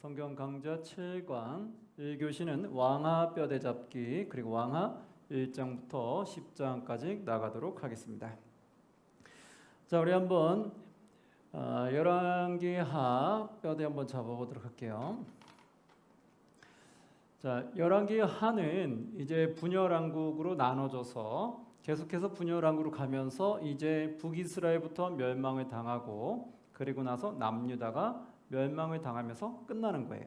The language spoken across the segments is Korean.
성경 강좌 7강 1교시는 왕하 뼈대잡기 그리고 왕하 1장부터 10장까지 나가도록 하겠습니다. 자, 우리 한번 열왕기하 뼈대 한번 잡아보도록 할게요. 자, 열왕기하는 이제 분열왕국으로 나눠져서 계속해서 분열왕국으로 가면서 이제 북이스라엘부터 멸망을 당하고 그리고 나서 남유다가 멸망을 당하면서 끝나는 거예요.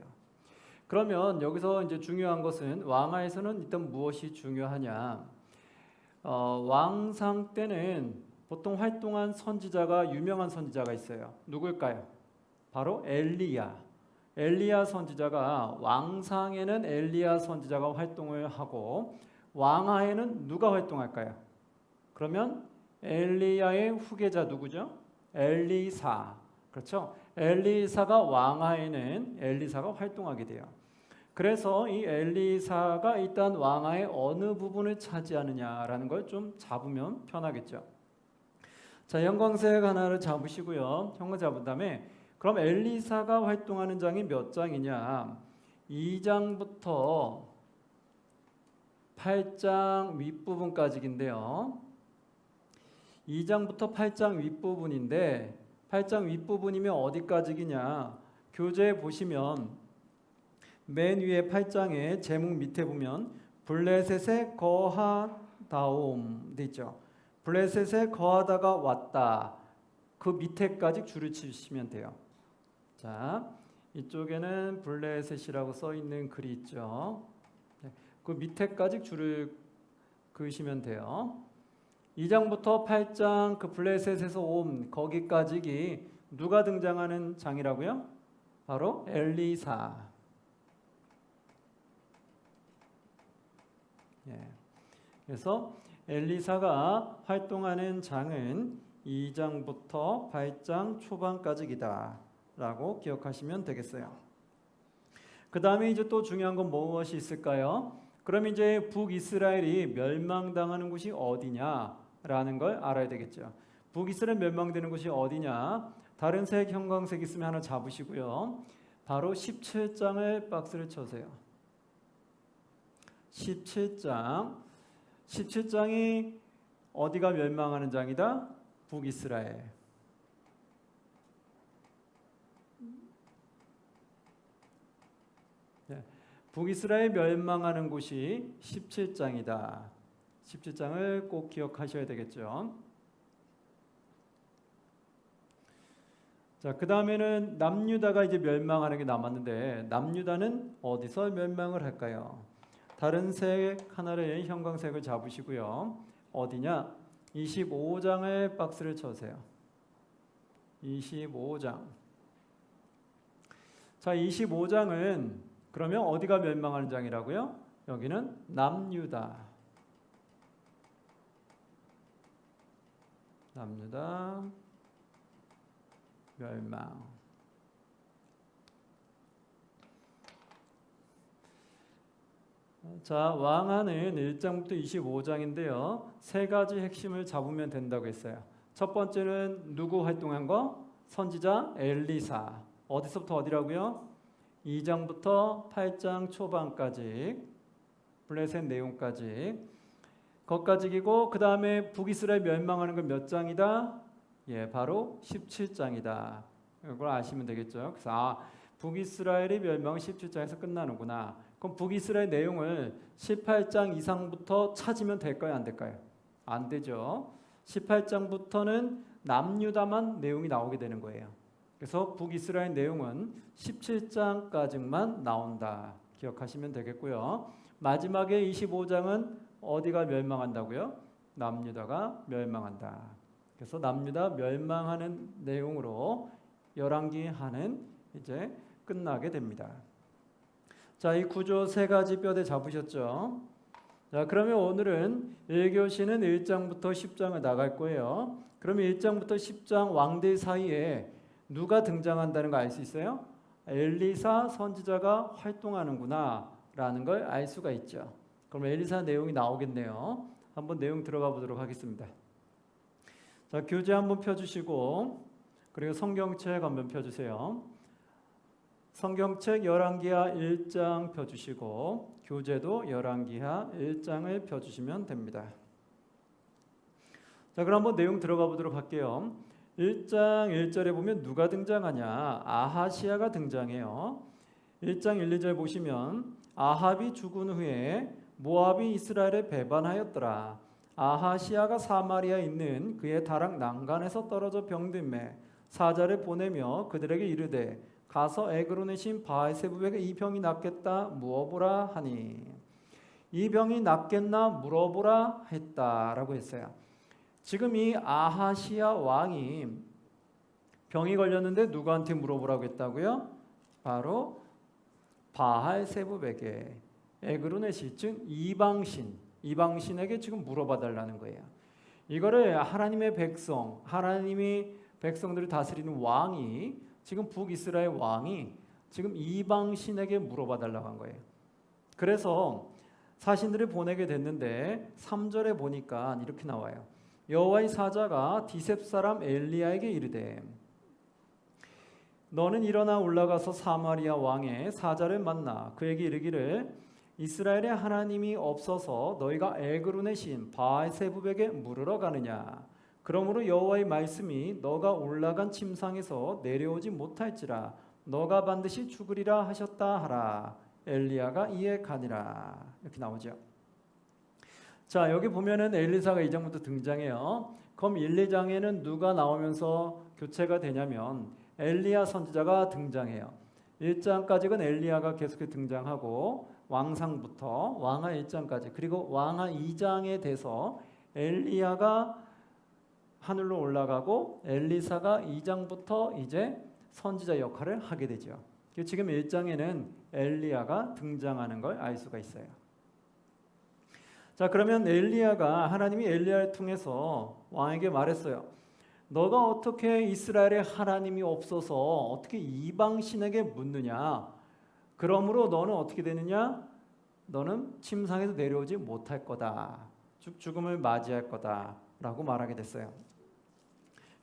그러면 여기서 이제 중요한 것은 왕하에서는 일단 무엇이 중요하냐? 왕상 때는 보통 활동한 선지자가 유명한 선지자가 있어요. 누굴까요? 바로 엘리야. 엘리야 선지자가 왕상에는 엘리야 선지자가 활동을 하고 왕하에는 누가 활동할까요? 그러면 엘리야의 후계자 누구죠? 엘리사. 그렇죠? 엘리사가 왕하에는 엘리사가 활동하게 돼요. 그래서 이 엘리사가 일단 왕하의 어느 부분을 차지하느냐라는 걸 좀 잡으면 편하겠죠. 자, 형광색 하나를 잡으시고요. 형광 잡은 다음에 그럼 엘리사가 활동하는 장이 몇 장이냐? 2장부터 8장 윗부분까지인데요. 2장부터 8장 윗부분인데 8장 윗부분이면 어디까지냐? 교재에 보시면 맨 위에 8장의 제목 밑에 보면 블레셋에 거하다옴 돼 있죠. 블레셋에 거하다가 왔다. 그 밑에까지 줄을 치시면 돼요. 자, 이쪽에는 블레셋이라고 써 있는 글이 있죠. 그 밑에까지 줄을 그으시면 돼요. 2장부터 8장 그 블레셋에서 온 거기까지 누가 등장하는 장이라고요? 바로 엘리사. 그래서 엘리사가 활동하는 장은 2장부터 8장 초반까지이다 라고 기억하시면 되겠어요. 그 다음에 이제 또 중요한 건 무엇이 있을까요? 그럼 이제 북이스라엘이 멸망당하는 곳이 어디냐라는 걸 알아야 되겠죠. 북이스라엘 멸망되는 곳이 어디냐? 다른 색 형광색 있으면 하나 잡으시고요. 바로 17장을 박스를 쳐세요. 17장이 어디가 멸망하는 장이다? 북이스라엘. 북이스라엘 멸망하는 곳이 17장이다. 17장을 꼭 기억하셔야 되겠죠. 자, 그 다음에는 남유다가 이제 멸망하는 게 남았는데 남유다는 어디서 멸망을 할까요? 다른 색 하나를 형광색을 잡으시고요. 어디냐? 25장을 박스를 쳐세요. 25장. 자, 25장은 그러면 어디가 멸망하는 장이라고요? 여기는 남유다. 남유다 멸망. 자, 왕하는 1장부터 25장인데요. 세 가지 핵심을 잡으면 된다고 했어요. 첫 번째는 누구 활동한 거? 선지자 엘리사. 어디서부터 어디라고요? 2장부터 8장 초반까지 블레셋 내용까지 거기까지이고 그 다음에 북이스라엘 멸망하는 건 몇 장이다? 바로 17장이다. 이걸 아시면 되겠죠. 그래서 북이스라엘이 멸망은 17장에서 끝나는구나. 그럼 북이스라엘 내용을 18장 이상부터 찾으면 될까요? 안 될까요? 안 되죠. 18장부터는 남유다만 내용이 나오게 되는 거예요. 그래서 북이스라엘 내용은 17장까지만 나온다. 기억하시면 되겠고요. 마지막에 25장은 어디가 멸망한다고요? 남유다가 멸망한다. 그래서 남유다 멸망하는 내용으로 열왕기하는 이제 끝나게 됩니다. 자, 이 구조 세 가지 뼈대 잡으셨죠? 자, 그러면 오늘은 1교시는 1장부터 10장을 나갈 거예요. 그러면 1장부터 10장 왕들 사이에 누가 등장한다는 거 알 수 있어요? 엘리사 선지자가 활동하는구나 라는 걸 알 수가 있죠. 그럼 엘리사 내용이 나오겠네요. 한번 내용 들어가 보도록 하겠습니다. 자, 교재 한번 펴주시고 그리고 성경책 한번 펴주세요. 성경책 열왕기하 1장 펴주시고 교재도 열왕기하 1장을 펴주시면 됩니다. 자, 그럼 한번 내용 들어가 보도록 할게요. 1장 1절에 보면 누가 등장하냐? 아하시야가 등장해요. 1장 1, 2절 보시면 아합이 죽은 후에 모압이 이스라엘에 배반하였더라. 아하시야가 사마리아에 있는 그의 다락 난간에서 떨어져 병들매 사자를 보내며 그들에게 이르되 가서 에그론의 신 바알세부백에 이 병이 낫겠다 물어보라 하니, 이 병이 낫겠나 물어보라 했다라고 했어요. 지금 이 아하시야 왕이 병이 걸렸는데 누구한테 물어보라고 했다고요? 바로 바알세부백에, 에그론의 신, 즉 이방신에게 지금 물어봐 달라는 거예요. 이거를 하나님의 백성, 하나님이 백성들을 다스리는 왕이, 지금 북이스라엘 왕이 지금 이방신에게 물어봐 달라고 한 거예요. 그래서 사신들을 보내게 됐는데 3절에 보니까 이렇게 나와요. 여호와의 사자가 디셉 사람 엘리야에게 이르되 너는 일어나 올라가서 사마리아 왕의 사자를 만나 그에게 이르기를 이스라엘의 하나님이 없어서 너희가 에그론의 신 바알세부백에 물으러 가느냐. 그러므로 여호와의 말씀이 너가 올라간 침상에서 내려오지 못할지라 너가 반드시 죽으리라 하셨다 하라. 엘리야가 이에 가니라. 이렇게 나오죠. 자, 여기 보면은 엘리사가 2장부터 등장해요. 그럼 1, 2장에는 누가 나오면서 교체가 되냐면 엘리야 선지자가 등장해요. 1장까지는 엘리야가 계속 등장하고 왕상부터 왕하 1장까지, 그리고 왕하 2장에 돼서 엘리야가 하늘로 올라가고 엘리사가 2장부터 이제 선지자 역할을 하게 되죠. 지금 1장에는 엘리야가 등장하는 걸 알 수가 있어요. 자, 그러면 엘리야가, 하나님이 엘리야를 통해서 왕에게 말했어요. 너가 어떻게 이스라엘의 하나님이 없어서 어떻게 이방신에게 묻느냐? 그러므로 너는 어떻게 되느냐? 너는 침상에서 내려오지 못할 거다. 죽음을 맞이할 거다 라고 말하게 됐어요.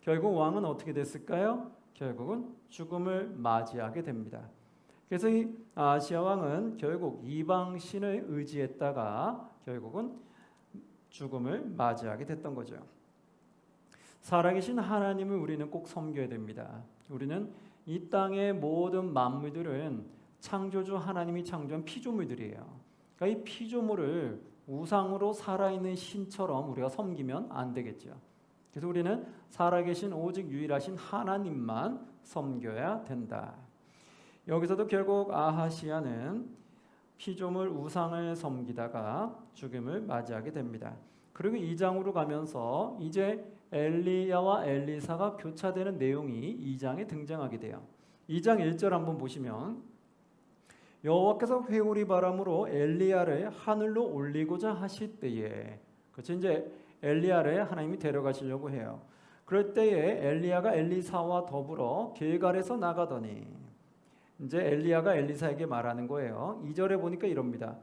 결국 왕은 어떻게 됐을까요? 결국은 죽음을 맞이하게 됩니다. 그래서 이 아하시야 왕은 결국 이방신을 의지했다가 결국은 죽음을 맞이하게 됐던 거죠. 살아계신 하나님을 우리는 꼭 섬겨야 됩니다. 우리는 이 땅의 모든 만물들은 창조주 하나님이 창조한 피조물들이에요. 그러니까 이 피조물을 우상으로 살아있는 신처럼 우리가 섬기면 안 되겠죠. 그래서 우리는 살아계신 오직 유일하신 하나님만 섬겨야 된다. 여기서도 결국 아하시야는 피조물 우상을 섬기다가 죽음을 맞이하게 됩니다. 그리고 2장으로 가면서 이제 엘리야와 엘리사가 교차되는 내용이 2장에 등장하게 돼요. 2장 1절 한번 보시면 여호와께서 회오리 바람으로 엘리야를 하늘로 올리고자 하실 때에, 그렇죠? 이제 엘리야를 하나님이 데려가시려고 해요. 그럴 때에 엘리야가 엘리사와 더불어 길갈에서 나가더니, 이제 엘리야가 엘리사에게 말하는 거예요. 2절에 보니까 이럽니다.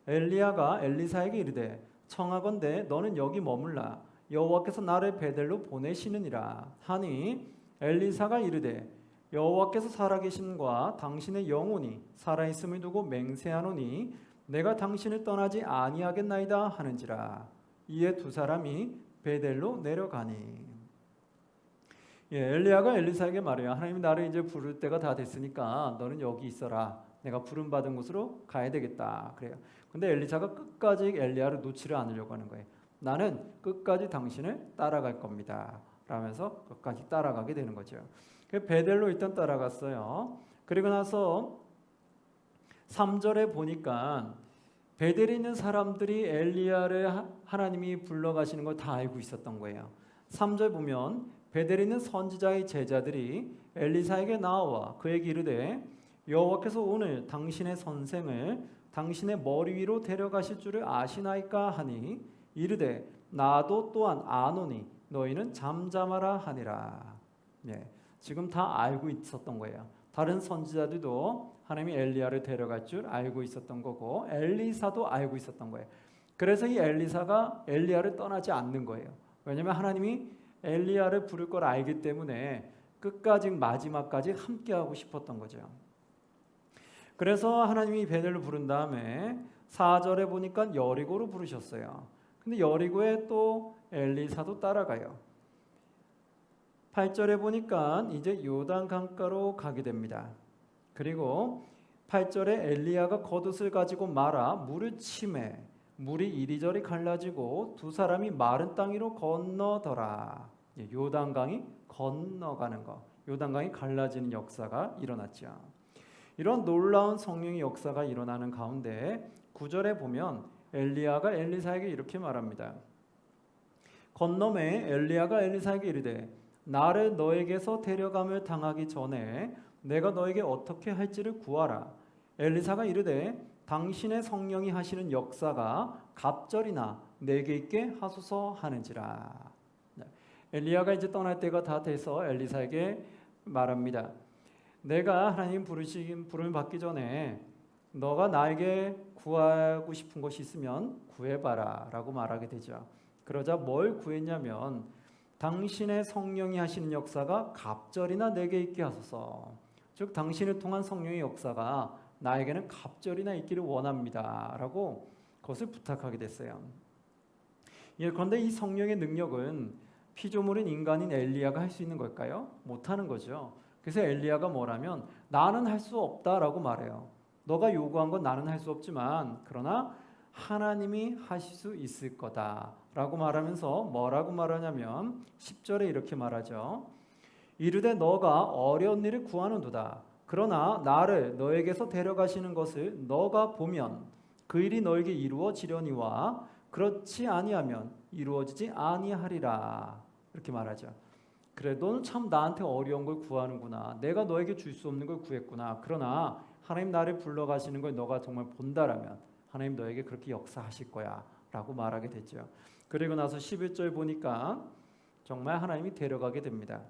엘리야가 엘리사에게 이르되 청하건대 너는 여기 머물라. 여호와께서 나를 베델로 보내시느니라 하니, 엘리사가 이르되 여호와께서 살아계심과 당신의 영혼이 살아있음을 두고 맹세하노니 내가 당신을 떠나지 아니하겠나이다 하는지라. 이에 두 사람이 베델로 내려가니. 엘리야가 엘리사에게 말해요. 하나님이 나를 이제 부를 때가 다 됐으니까 너는 여기 있어라. 내가 부름 받은 곳으로 가야 되겠다. 그래요. 근데 엘리사가 끝까지 엘리야를 놓지를 않으려고 하는 거예요. 나는 끝까지 당신을 따라갈 겁니다. 라면서 끝까지 따라가게 되는 거죠. 베델로 일단 따라갔어요. 그리고 나서 3절에 보니까 베델에 있는 사람들이 엘리야를 하나님이 불러가시는 걸 다 알고 있었던 거예요. 3절 보면 베델에 있는 선지자의 제자들이 엘리사에게 나와 그에게 이르되 여호와께서 오늘 당신의 선생을 당신의 머리 위로 데려가실 줄을 아시나이까 하니, 이르되 나도 또한 아노니 너희는 잠잠하라 하니라. 지금 다 알고 있었던 거예요. 다른 선지자들도 하나님이 엘리야를 데려갈 줄 알고 있었던 거고 엘리사도 알고 있었던 거예요. 그래서 이 엘리사가 엘리야를 떠나지 않는 거예요. 왜냐하면 하나님이 엘리야를 부를 걸 알기 때문에 끝까지 마지막까지 함께하고 싶었던 거죠. 그래서 하나님이 베델로 부른 다음에 4절에 보니까 여리고로 부르셨어요. 근데 여리고에 또 엘리사도 따라가요. 8절에 보니까 이제 요단 강가로 가게 됩니다. 그리고 8절에 엘리야가 겉옷을 가지고 말아 물을 치매 물이 이리저리 갈라지고 두 사람이 마른 땅 위로 건너더라. 요단강이 건너가는 거, 요단강이 갈라지는 역사가 일어났죠. 이런 놀라운 성령의 역사가 일어나는 가운데 9절에 보면 엘리야가 엘리사에게 이렇게 말합니다. 건너매 엘리야가 엘리사에게 이르되 나를 너에게서 데려감을 당하기 전에 내가 너에게 어떻게 할지를 구하라. 엘리사가 이르되 당신의 성령이 하시는 역사가 갑절이나 내게 있게 하소서 하는지라. 엘리야가 이제 떠날 때가 다 돼서 엘리사에게 말합니다. 내가 하나님 부름을 받기 전에 너가 나에게 구하고 싶은 것이 있으면 구해봐라 라고 말하게 되죠. 그러자 뭘 구했냐면 당신의 성령이 하시는 역사가 갑절이나 내게 있게 하소서. 즉 당신을 통한 성령의 역사가 나에게는 갑절이나 있기를 원합니다 라고 그것을 부탁하게 됐어요. 그런데 이 성령의 능력은 피조물인 인간인 엘리야가 할 수 있는 걸까요? 못하는 거죠. 그래서 엘리야가 뭐라면 나는 할 수 없다라고 말해요. 너가 요구한 건 나는 할 수 없지만 그러나 하나님이 하실 수 있을 거다라고 말하면서 뭐라고 말하냐면 10절에 이렇게 말하죠. 이르되 너가 어려운 일을 구하는도다. 그러나 나를 너에게서 데려가시는 것을 너가 보면 그 일이 너에게 이루어지려니와 그렇지 아니하면 이루어지지 아니하리라. 이렇게 말하죠. 그래 너는 참 나한테 어려운 걸 구하는구나. 내가 너에게 줄 수 없는 걸 구했구나. 그러나 하나님 나를 불러가시는 걸 너가 정말 본다라면 하나님 너에게 그렇게 역사하실 거야 라고 말하게 됐죠. 그리고 나서 11절 보니까 정말 하나님이 데려가게 됩니다.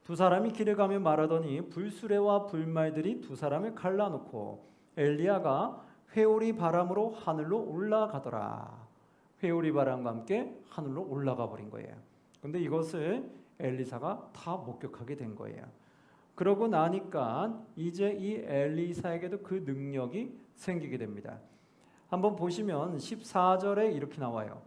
두 사람이 길을 가며 말하더니 불수레와 불말들이 두 사람을 갈라놓고 엘리야가 회오리 바람으로 하늘로 올라가더라. 회오리 바람과 함께 하늘로 올라가 버린 거예요. 그런데 이것을 엘리사가 다 목격하게 된 거예요. 그러고 나니까 이제 이 엘리사에게도 그 능력이 생기게 됩니다. 한번 보시면 14절에 이렇게 나와요.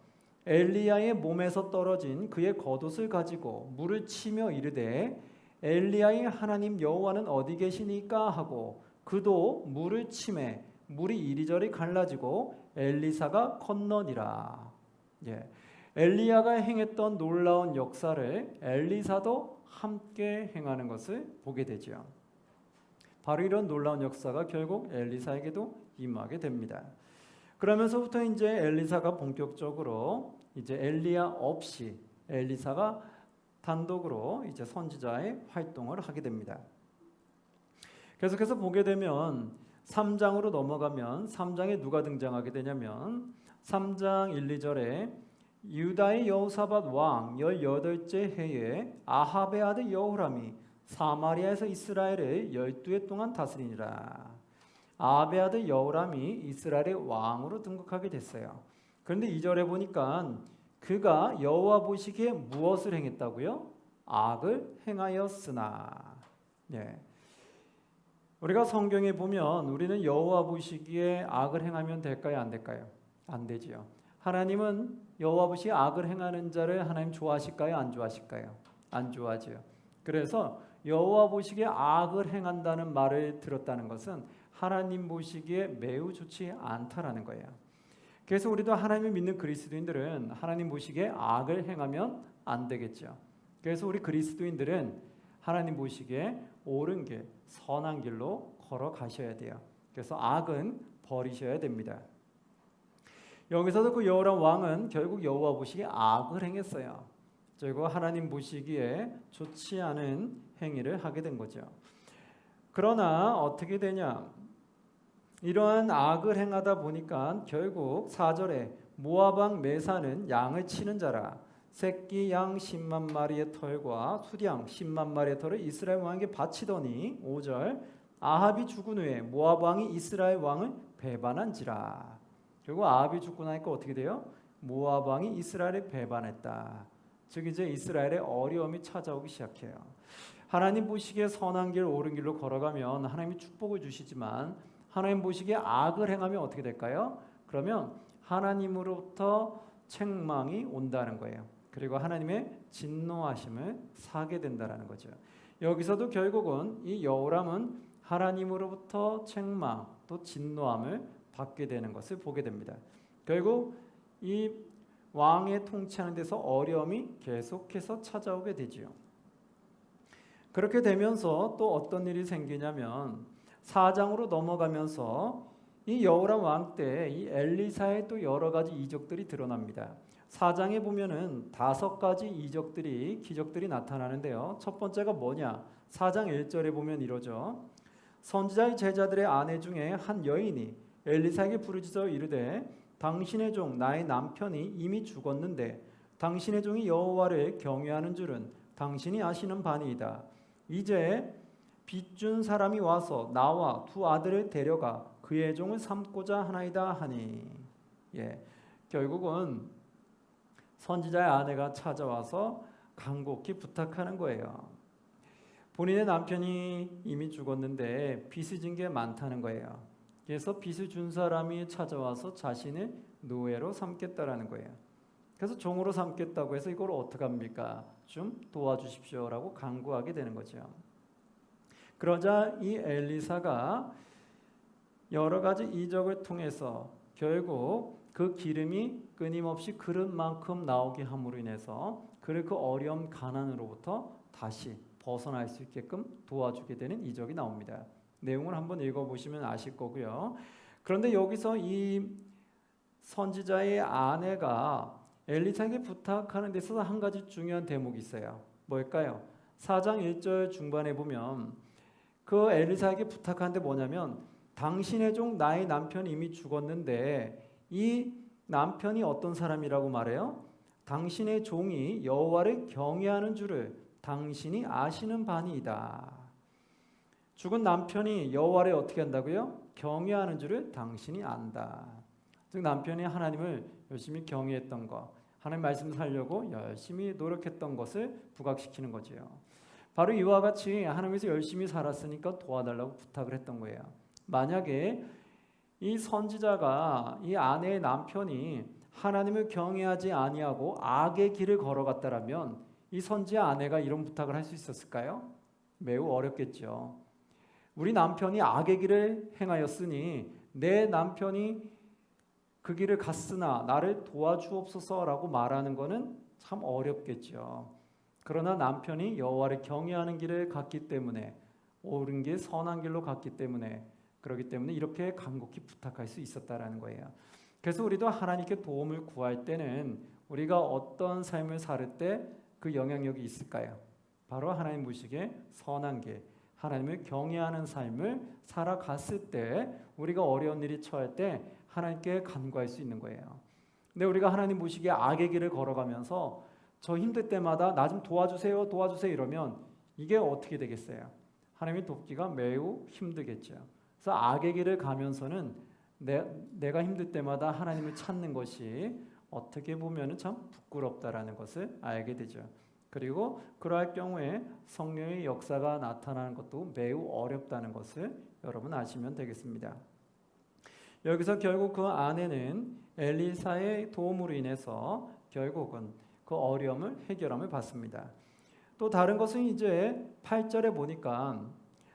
엘리야의 몸에서 떨어진 그의 겉옷을 가지고 물을 치며 이르되 엘리야의 하나님 여호와는 어디 계시니까 하고 그도 물을 치매 물이 이리저리 갈라지고 엘리사가 건너니라. 엘리야가 행했던 놀라운 역사를 엘리사도 함께 행하는 것을 보게 되죠. 바로 이런 놀라운 역사가 결국 엘리사에게도 임하게 됩니다. 그러면서부터 이제 엘리사가 본격적으로 이제 엘리야 없이 엘리사가 단독으로 이제 선지자의 활동을 하게 됩니다. 계속해서 보게 되면 3장으로 넘어가면 3장에 누가 등장하게 되냐면 3장 1, 2절에 유다의 여호사밧 왕 18째 해에 아합의 아들 여호람이 사마리아에서 이스라엘을 12해 동안 다스리니라. 아합의 아들 여호람이 이스라엘의 왕으로 등극하게 됐어요. 그런데 2절에 보니까 그가 여호와 보시기에 무엇을 행했다고요? 악을 행하였으나. 우리가 성경에 보면 우리는 여호와 보시기에 악을 행하면 될까요? 안 될까요? 안 되지요. 하나님은 여호와 보시기에 악을 행하는 자를 하나님 좋아하실까요? 안 좋아하실까요? 안 좋아하지요. 그래서 여호와 보시기에 악을 행한다는 말을 들었다는 것은 하나님 보시기에 매우 좋지 않다라는 거예요. 그래서 우리도 하나님을 믿는 그리스도인들은 하나님 보시기에 악을 행하면 안 되겠죠. 그래서 우리 그리스도인들은 하나님 보시기에 옳은 길, 선한 길로 걸어가셔야 돼요. 그래서 악은 버리셔야 됩니다. 여기서도 그 여호람 왕은 결국 여호와 보시기에 악을 행했어요. 그리고 하나님 보시기에 좋지 않은 행위를 하게 된 거죠. 그러나 어떻게 되냐? 이러한 악을 행하다 보니까 결국 4절에 모압 왕 메사는 양을 치는 자라 새끼 양 10만 마리의 털과 수양 10만 마리의 털을 이스라엘 왕에게 바치더니 5절 아합이 죽은 후에 모압 왕이 이스라엘 왕을 배반한지라. 결국 아합이 죽고 나니까 어떻게 돼요? 모압 왕이 이스라엘을 배반했다. 즉 이제 이스라엘의 어려움이 찾아오기 시작해요. 하나님 보시기에 선한 길, 옳은 길로 걸어가면 하나님이 축복을 주시지만 하나님 보시기에 악을 행하면 어떻게 될까요? 그러면 하나님으로부터 책망이 온다는 거예요. 그리고 하나님의 진노하심을 사게 된다는 거죠. 여기서도 결국은 이 여호람은 하나님으로부터 책망 또 진노함을 받게 되는 것을 보게 됩니다. 결국 이 왕의 통치하는 데서 어려움이 계속해서 찾아오게 되지요. 그렇게 되면서 또 어떤 일이 생기냐면 4장으로 넘어가면서 이 여호람 왕 때 이 엘리사의 또 여러 가지 이적들이 드러납니다. 4장에 보면은 5가지 이적들이 기적들이 나타나는데요. 첫 번째가 뭐냐? 4장 1절에 보면 이러죠. 선지자의 제자들의 아내 중에 한 여인이 엘리사에게 부르짖어 이르되 당신의 종 나의 남편이 이미 죽었는데 당신의 종이 여호와를 경외하는 줄은 당신이 아시는 바니이다. 이제 빚준 사람이 와서 나와 두 아들을 데려가 그의 종을 삼고자 하나이다 하니. 결국은 선지자의 아내가 찾아와서 간곡히 부탁하는 거예요. 본인의 남편이 이미 죽었는데 빚을 진 게 많다는 거예요. 그래서 빚을 준 사람이 찾아와서 자신을 노예로 삼겠다라는 거예요. 그래서 종으로 삼겠다고 해서 이걸 어떡합니까? 좀 도와주십시오라고 간구하게 되는 거죠. 그러자 이 엘리사가 여러 가지 이적을 통해서 결국 그 기름이 끊임없이 그릇만큼 나오게 함으로 인해서 그를 그 어려움 가난으로부터 다시 벗어날 수 있게끔 도와주게 되는 이적이 나옵니다. 내용을 한번 읽어보시면 아실 거고요. 그런데 여기서 이 선지자의 아내가 엘리사에게 부탁하는 데 있어서 한 가지 중요한 대목이 있어요. 뭘까요? 4장 1절 중반에 보면 그 엘리사에게 부탁하는데 뭐냐면 당신의 종 나의 남편이 이미 죽었는데 이 남편이 어떤 사람이라고 말해요? 당신의 종이 여호와를 경외하는 줄을 당신이 아시는 바니이다. 죽은 남편이 여호와를 어떻게 한다고요? 경외하는 줄을 당신이 안다. 즉 남편이 하나님을 열심히 경외했던 것, 하나님 말씀 살려고 열심히 노력했던 것을 부각시키는 거지요. 바로 이와 같이 하나님께서 열심히 살았으니까 도와달라고 부탁을 했던 거예요. 만약에 이 선지자가 이 아내의 남편이 하나님을 경외하지 아니하고 악의 길을 걸어갔다라면 이 선지자 아내가 이런 부탁을 할 수 있었을까요? 매우 어렵겠죠. 우리 남편이 악의 길을 행하였으니 내 남편이 그 길을 갔으나 나를 도와주옵소서라고 말하는 것은 참 어렵겠죠. 그러나 남편이 여호와를 경외하는 길을 갔기 때문에 옳은 길, 선한 길로 갔기 때문에 그렇기 때문에 이렇게 간곡히 부탁할 수 있었다라는 거예요. 그래서 우리도 하나님께 도움을 구할 때는 우리가 어떤 삶을 살 때 그 영향력이 있을까요? 바로 하나님 보시기에 선한 길, 하나님을 경외하는 삶을 살아갔을 때 우리가 어려운 일이 처할 때 하나님께 간구할 수 있는 거예요. 근데 우리가 하나님 보시기에 악의 길을 걸어가면서 저 힘들 때마다 나 좀 도와주세요 이러면 이게 어떻게 되겠어요? 하나님이 돕기가 매우 힘들겠죠. 그래서 악의 길을 가면서는 내가 힘들 때마다 하나님을 찾는 것이 어떻게 보면 참 부끄럽다라는 것을 알게 되죠. 그리고 그러할 경우에 성령의 역사가 나타나는 것도 매우 어렵다는 것을 여러분 아시면 되겠습니다. 여기서 결국 그 아내는 엘리사의 도움으로 인해서 결국은 그 어려움을 해결함을 받습니다. 또 다른 것은 이제 8절에 보니까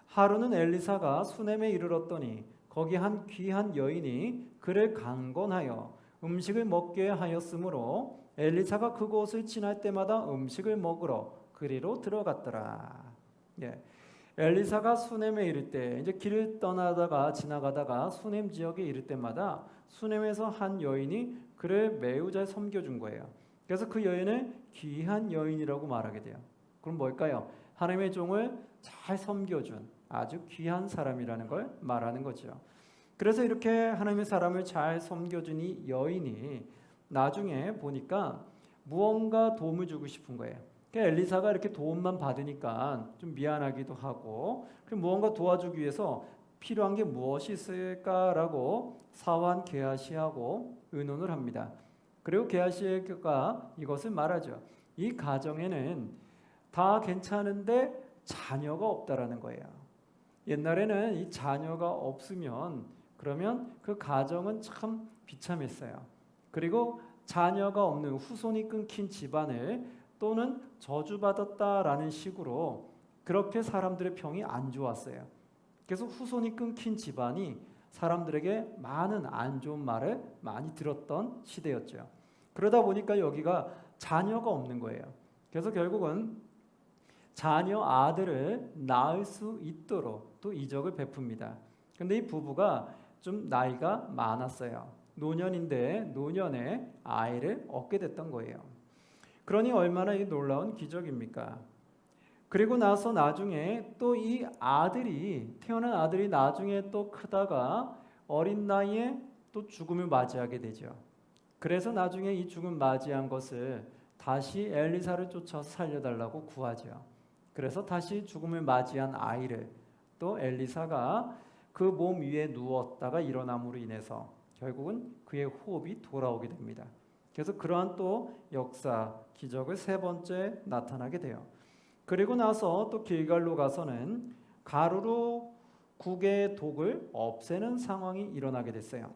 하루는 엘리사가 수넴에 이르렀더니 거기 한 귀한 여인이 그를 강권하여 음식을 먹게 하였으므로 엘리사가 그곳을 지날 때마다 음식을 먹으러 그리로 들어갔더라. 엘리사가 수넴에 이를 때 이제 길을 떠나다가 지나가다가 수넴 지역에 이를 때마다 수넴에서 한 여인이 그를 매우 잘 섬겨준 거예요. 그래서 그 여인을 귀한 여인이라고 말하게 돼요. 그럼 뭘까요? 하나님의 종을 잘 섬겨준 아주 귀한 사람이라는 걸 말하는 거죠. 그래서 이렇게 하나님의 사람을 잘 섬겨준 이 여인이 나중에 보니까 무언가 도움을 주고 싶은 거예요. 그러니까 엘리사가 이렇게 도움만 받으니까 좀 미안하기도 하고 무언가 도와주기 위해서 필요한 게 무엇이 있을까라고 사환 게하시하고 의논을 합니다. 그리고 게하시가 이것을 말하죠. 이 가정에는 다 괜찮은데 자녀가 없다라는 거예요. 옛날에는 이 자녀가 없으면 그러면 그 가정은 참 비참했어요. 그리고 자녀가 없는 후손이 끊긴 집안을 또는 저주받았다라는 식으로 그렇게 사람들의 평이 안 좋았어요. 그래서 후손이 끊긴 집안이 사람들에게 많은 안 좋은 말을 많이 들었던 시대였죠. 그러다 보니까 여기가 자녀가 없는 거예요. 그래서 결국은 자녀 아들을 낳을 수 있도록 또 이적을 베풉니다. 근데 이 부부가 좀 나이가 많았어요. 노년인데 노년에 아이를 얻게 됐던 거예요. 그러니 얼마나 이 놀라운 기적입니까? 그리고 나서 나중에 또 이 아들이 태어난 아들이 나중에 또 크다가 어린 나이에 또 죽음을 맞이하게 되죠. 그래서 나중에 이 죽음 맞이한 것을 다시 엘리사를 쫓아서 살려달라고 구하죠. 그래서 다시 죽음을 맞이한 아이를 또 엘리사가 그 몸 위에 누웠다가 일어남으로 인해서 결국은 그의 호흡이 돌아오게 됩니다. 그래서 그러한 또 역사, 기적을 세 번째 나타나게 돼요. 그리고 나서 또 길갈로 가서는 가루로 국의 독을 없애는 상황이 일어나게 됐어요.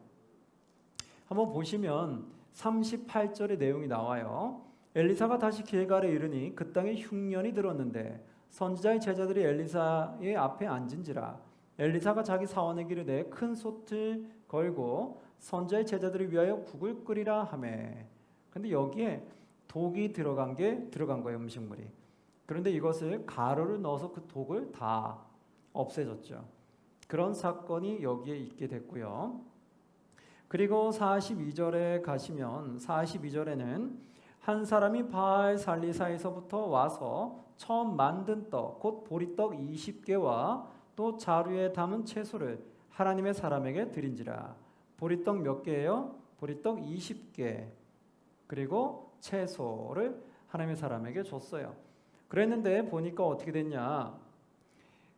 한번 보시면 38절의 내용이 나와요. 엘리사가 다시 길갈에 이르니 그 땅에 흉년이 들었는데 선지자의 제자들이 엘리사의 앞에 앉은지라. 엘리사가 자기 사원에게 이르되 큰 솥을 걸고 선지자의 제자들을 위하여 국을 끓이라 하매. 근데 여기에 독이 들어간 거예요, 음식물이. 그런데 이것을 가루를 넣어서 그 독을 다 없애줬죠. 그런 사건이 여기에 있게 됐고요. 그리고 42절에 가시면 42절에는 한 사람이 바알 살리사에서부터 와서 처음 만든 떡, 곧 보리떡 20개와 또 자루에 담은 채소를 하나님의 사람에게 드린지라. 보리떡 몇 개예요? 보리떡 20개. 그리고 채소를 하나님의 사람에게 줬어요. 그랬는데 보니까 어떻게 됐냐?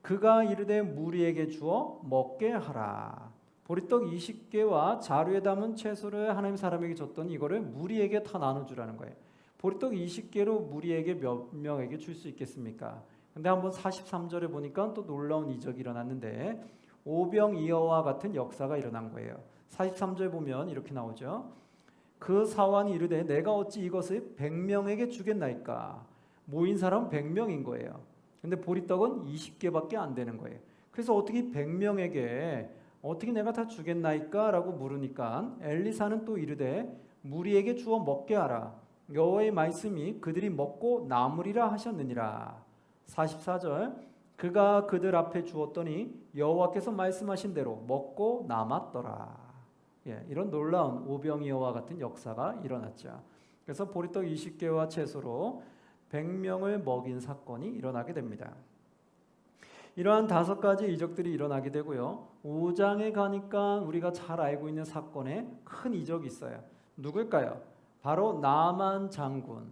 그가 이르되 무리에게 주어 먹게 하라. 보리떡 20개와 자루에 담은 채소를 하나님 사람에게 줬더니 이거를 무리에게 다 나눠주라는 거예요. 보리떡 20개로 무리에게 몇 명에게 줄 수 있겠습니까? 근데 한번 43절에 보니까 또 놀라운 이적이 일어났는데 오병이어와 같은 역사가 일어난 거예요. 43절 보면 이렇게 나오죠. 그 사환이 이르되 내가 어찌 이것을 100명에게 주겠나이까? 모인 사람 100명인 거예요. 근데 보리떡은 20개밖에 안 되는 거예요. 그래서 어떻게 100명에게 어떻게 내가 다 주겠나이까? 라고 물으니까 엘리사는 또 이르되 무리에게 주어 먹게 하라. 여호와의 말씀이 그들이 먹고 남으리라 하셨느니라. 44절 그가 그들 앞에 주었더니 여호와께서 말씀하신 대로 먹고 남았더라. 이런 놀라운 오병이어와 같은 역사가 일어났죠. 그래서 보리떡 20개와 채소로 100명을 먹인 사건이 일어나게 됩니다. 이러한 5가지 이적들이 일어나게 되고요. 5장에 가니까 우리가 잘 알고 있는 사건에 큰 이적이 있어요. 누굴까요? 바로 나만 장군,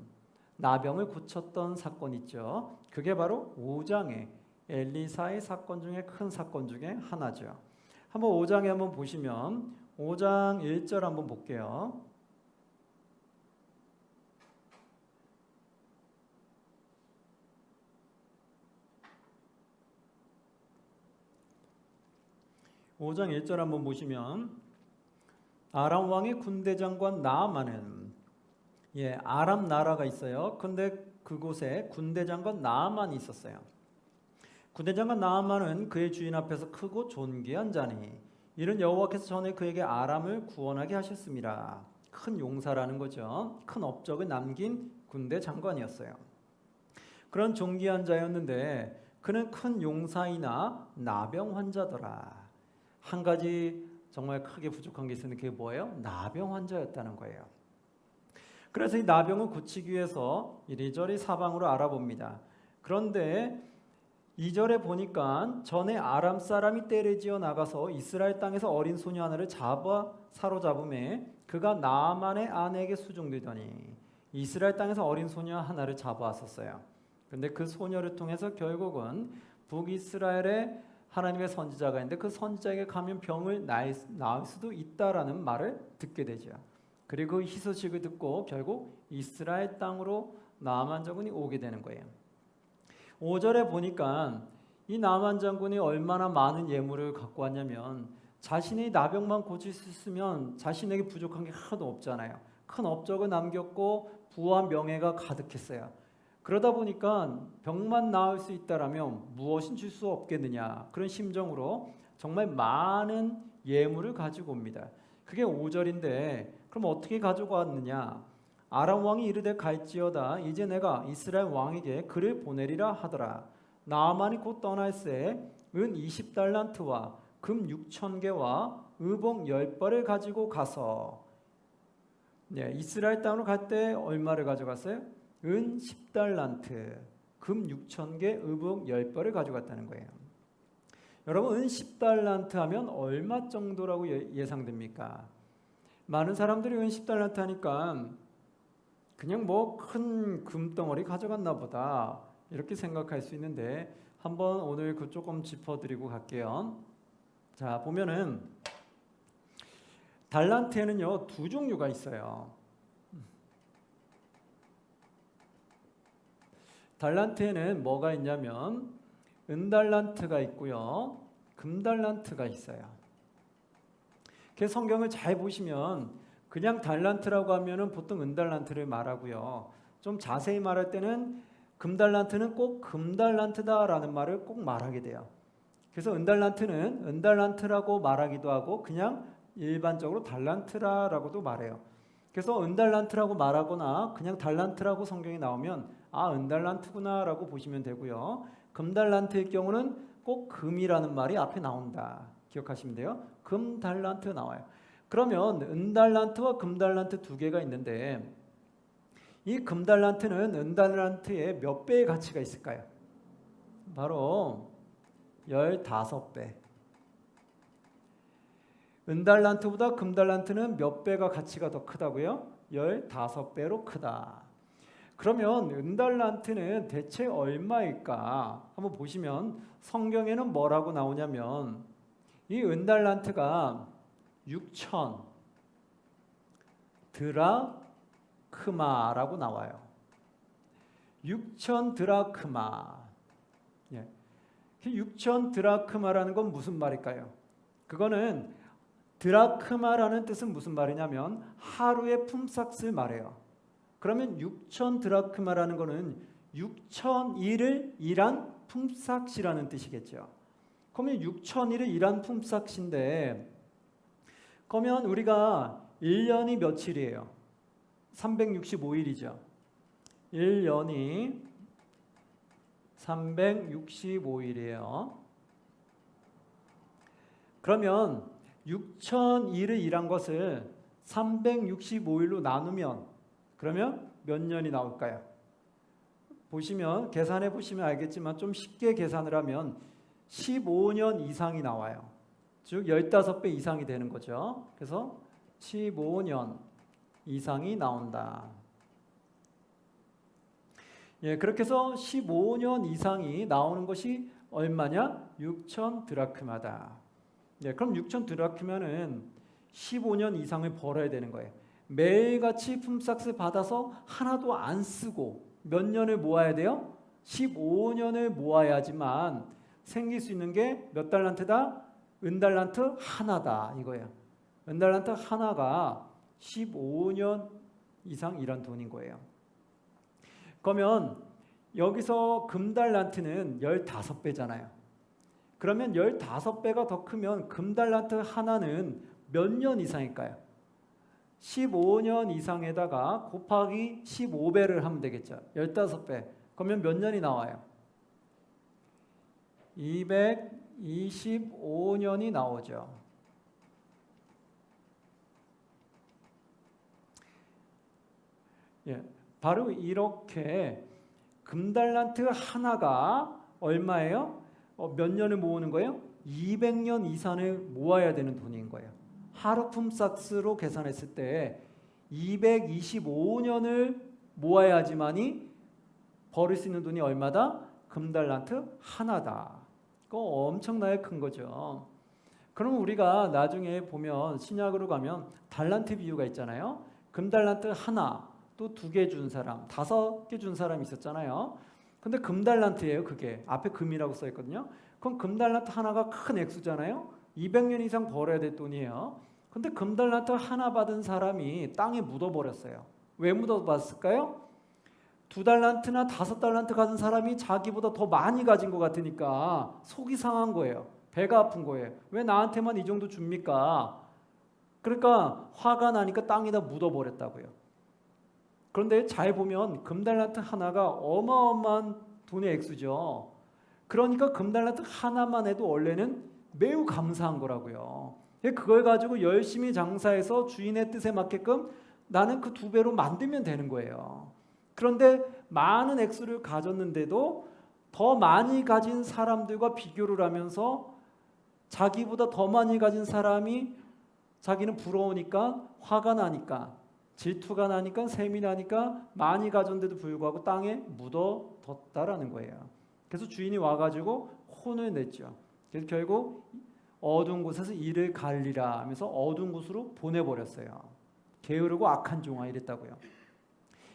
나병을 고쳤던 사건 있죠. 그게 바로 5장의 엘리사의 사건 중에 큰 사건 중에 하나죠. 한번 5장에 한번 보시면 5장 1절 한번 볼게요. (5장 1절) 한번 보시면 아람 왕의 군대 장관 나아만은 아람 나라가 있어요. 근데 그곳에 군대 장관 나아만이 있었어요. 군대 장관 나아만은 그의 주인 앞에서 크고 존귀한 자니 이는 여호와께서 전에 그에게 아람을 구원하게 하셨습니다. 큰 용사라는 거죠. 큰 업적을 남긴 군대 장관이었어요. 그런 존귀한 자였는데 그는 큰 용사이나 나병 환자더라. 한 가지 정말 크게 부족한 게 있었는데 그게 뭐예요? 나병 환자였다는 거예요. 그래서 이 나병을 고치기 위해서 이리저리 사방으로 알아봅니다. 그런데 2절에 보니까 전에 아람 사람이 떼를 지어 나가서 이스라엘 땅에서 어린 소녀 하나를 사로잡음에 그가 나아만의 아내에게 수종되더니 이스라엘 땅에서 어린 소녀 하나를 잡아왔었어요. 그런데 그 소녀를 통해서 결국은 북이스라엘에 하나님의 선지자가 있는데 그 선지자에게 가면 병을 나을 수도 있다라는 말을 듣게 되죠. 그리고 희소식을 듣고 결국 이스라엘 땅으로 나아만 장군이 오게 되는 거예요. 5절에 보니까 이 나만 장군이 얼마나 많은 예물을 갖고 왔냐면 자신이 나병만 고칠 수 있으면 자신에게 부족한 게 하나도 없잖아요. 큰 업적을 남겼고 부와 명예가 가득했어요. 그러다 보니까 병만 나을 수 있다라면 무엇인 줄 수 없겠느냐, 그런 심정으로 정말 많은 예물을 가지고 옵니다. 그게 5절인데 그럼 어떻게 가지고 왔느냐? 아람 왕이 이르되 갈지어다 이제 내가 이스라엘 왕에게 그를 보내리라 하더라. 나아만이 곧 떠날새 은 20달란트와 금 6,000개와 의복 10벌을 가지고 가서, 이스라엘 땅으로 갈 때 얼마를 가져갔어요? 은 10달란트, 금 6,000개, 의복 10벌을 가져갔다는 거예요. 여러분, 은 10달란트 하면 얼마 정도라고 예상됩니까? 많은 사람들이 은 10달란트 하니까 그냥 뭐 큰 금덩어리 가져갔나 보다 이렇게 생각할 수 있는데, 한번 오늘 그 조금 짚어드리고 갈게요. 자, 보면은 달란트에는요 두 종류가 있어요. 달란트에는 뭐가 있냐면 은달란트가 있고요, 금달란트가 있어요. 그 성경을 잘 보시면 그냥 달란트라고 하면은 보통 은달란트를 말하고요, 좀 자세히 말할 때는 금달란트는 꼭 금달란트다라는 말을 꼭 말하게 돼요. 그래서 은달란트는 은달란트라고 말하기도 하고 그냥 일반적으로 달란트라고도 말해요. 그래서 은달란트라고 말하거나 그냥 달란트라고 성경에 나오면 아, 은달란트구나라고 보시면 되고요. 금달란트의 경우는 꼭 금이라는 말이 앞에 나온다. 기억하시면 돼요. 금달란트 나와요. 그러면 은달란트와 금달란트 두 개가 있는데, 이 금달란트는 은달란트의 몇 배의 가치가 있을까요? 바로 15배. 은달란트보다 금달란트는 몇 배가 가치가 더 크다고요? 15배로 크다. 그러면 은달란트는 대체 얼마일까? 한번 보시면 성경에는 뭐라고 나오냐면 이 은달란트가 6,000 드라크마라고 나와요. 6,000 드라크마. 6,000 드라크마라는 건 무슨 말일까요? 그거는 드라크마라는 뜻은 무슨 말이냐면 하루의 품삯을 말해요. 그러면 6,000 드라크마라는 거는 6,000일을 일한 품삯이라는 뜻이겠죠. 그러면 6,000일을 일한 품삯인데, 그러면 우리가 1년이 며칠이에요? 365일이죠. 1년이 365일이에요. 그러면 6,000일을 일한 것을 365일로 나누면 그러면 몇 년이 나올까요? 보시면 계산해 보시면 알겠지만 좀 쉽게 계산을 하면 15년 이상이 나와요. 즉 15배 이상이 되는 거죠. 그래서 15년 이상이 나온다. 그렇게 해서 15년 이상이 나오는 것이 얼마냐? 6,000 드라크마다. 그럼 6,000 드라크마는 15년 이상을 벌어야 되는 거예요. 매일같이 품삯을 받아서 하나도 안 쓰고 몇 년을 모아야 돼요? 15년을 모아야지만 생길 수 있는 게 몇 달란트다? 은달란트 하나다 이거예요. 은달란트 하나가 15년 이상 일한 돈인 거예요. 그러면 여기서 금달란트는 15배잖아요. 그러면 15배가 더 크면 금달란트 하나는 몇 년 이상일까요? 15년 이상에다가 곱하기 15배를 하면 되겠죠. 15배. 그러면 몇 년이 나와요? 225년이 나오죠. 바로 이렇게 금달란트 하나가 얼마예요? 몇 년을 모으는 거예요? 200년 이상을 모아야 되는 돈인 거예요. 하루 품삯으로 계산했을 때 225년을 모아야지만이 벌을 수 있는 돈이 얼마다? 금달란트 하나다. 그거 엄청나게 큰 거죠. 그럼 우리가 나중에 보면 신약으로 가면 달란트 비유가 있잖아요. 금달란트 하나, 또 2개 준 사람, 5개 준 사람이 있었잖아요. 근데 금달란트예요. 그게 앞에 금이라고 써 있거든요. 그럼 금달란트 하나가 큰 액수잖아요. 200년 이상 벌어야 될 돈이에요. 근데 금달란트 하나 받은 사람이 땅에 묻어버렸어요. 왜 묻어봤을까요? 2달란트나 5달란트 가진 사람이 자기보다 더 많이 가진 것 같으니까 속이 상한 거예요. 배가 아픈 거예요. 왜 나한테만 이 정도 줍니까? 그러니까 화가 나니까 땅에다 묻어버렸다고요. 그런데 잘 보면 금달란트 하나가 어마어마한 돈의 액수죠. 그러니까 금달란트 하나만 해도 원래는 매우 감사한 거라고요. 그걸 가지고 열심히 장사해서 주인의 뜻에 맞게끔 나는 그 2배로 만들면 되는 거예요. 그런데 많은 액수를 가졌는데도 더 많이 가진 사람들과 비교를 하면서 자기보다 더 많이 가진 사람이 자기는 부러우니까 화가 나니까 질투가 나니까 셈이 나니까 많이 가졌는데도 불구하고 땅에 묻어뒀다라는 거예요. 그래서 주인이 와가지고 혼을 냈죠. 그래서 결국 어두운 곳에서 이를 갈리라 하면서 어두운 곳으로 보내버렸어요. 게으르고 악한 종아 이랬다고요.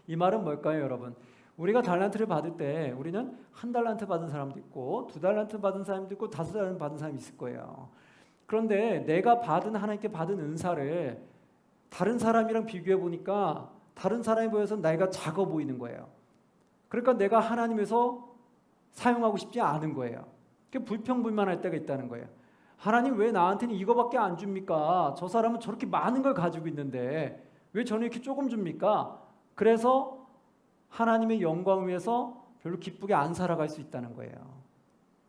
이 말은 뭘까요, 여러분? 우리가 달란트를 받을 때 우리는 1달란트 받은 사람도 있고 2달란트 받은 사람도 있고 5달란트 받은 사람이 있을 거예요. 그런데 내가 하나님께 받은 은사를 다른 사람이랑 비교해 보니까 다른 사람이 보여서 내가 작아 보이는 거예요. 그러니까 내가 하나님에서 사용하고 싶지 않은 거예요. 불평불만할 때가 있다는 거예요. 하나님 왜 나한테는 이거밖에 안 줍니까? 저 사람은 저렇게 많은 걸 가지고 있는데 왜 저는 이렇게 조금 줍니까? 그래서 하나님의 영광을 위해서 별로 기쁘게 안 살아갈 수 있다는 거예요.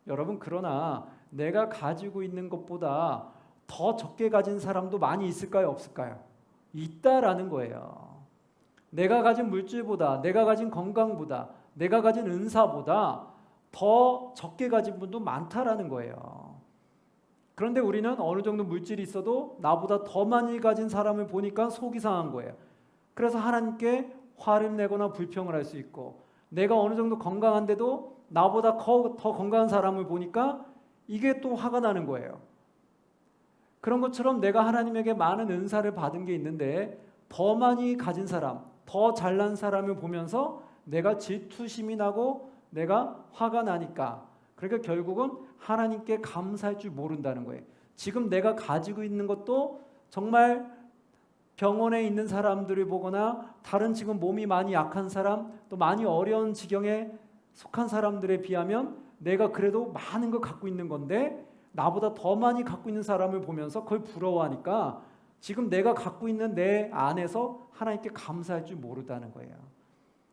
여러분, 그러나 내가 가지고 있는 것보다 더 적게 가진 사람도 많이 있을까요? 없을까요? 있다라는 거예요. 내가 가진 물질보다, 내가 가진 건강보다, 내가 가진 은사보다 더 적게 가진 분도 많다라는 거예요. 그런데 우리는 어느 정도 물질이 있어도 나보다 더 많이 가진 사람을 보니까 속이 상한 거예요. 그래서 하나님께 화를 내거나 불평을 할 수 있고, 내가 어느 정도 건강한데도 나보다 더 건강한 사람을 보니까 이게 또 화가 나는 거예요. 그런 것처럼 내가 하나님에게 많은 은사를 받은 게 있는데 더 많이 가진 사람, 더 잘난 사람을 보면서 내가 질투심이 나고 내가 화가 나니까, 그러니까 결국은 하나님께 감사할 줄 모른다는 거예요. 지금 내가 가지고 있는 것도 정말 병원에 있는 사람들을 보거나 다른 지금 몸이 많이 약한 사람, 또 많이 어려운 지경에 속한 사람들에 비하면 내가 그래도 많은 걸 갖고 있는 건데 나보다 더 많이 갖고 있는 사람을 보면서 그걸 부러워하니까 지금 내가 갖고 있는 내 안에서 하나님께 감사할 줄 모르다는 거예요.